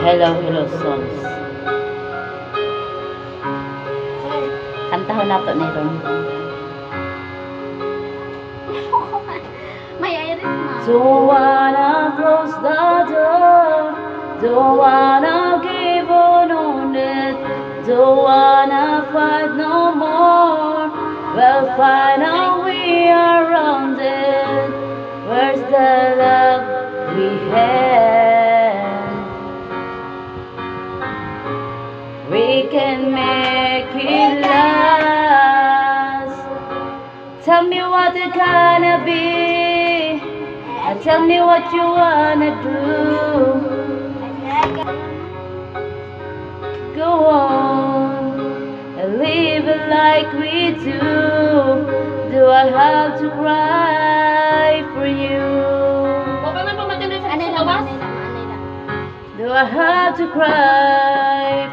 Hello, hello songs. Kantahon nato ni Ron. May iris ma. Don't wanna close the door. Don't wanna give on it. Don't wanna fight no more. Well, final we are rounded. Where's the love we had? We can make it last. Tell me what it gonna be. And tell me what you wanna do. Go on and live it like we do. Do I have to cry for you? Ano lang? Do I have to cry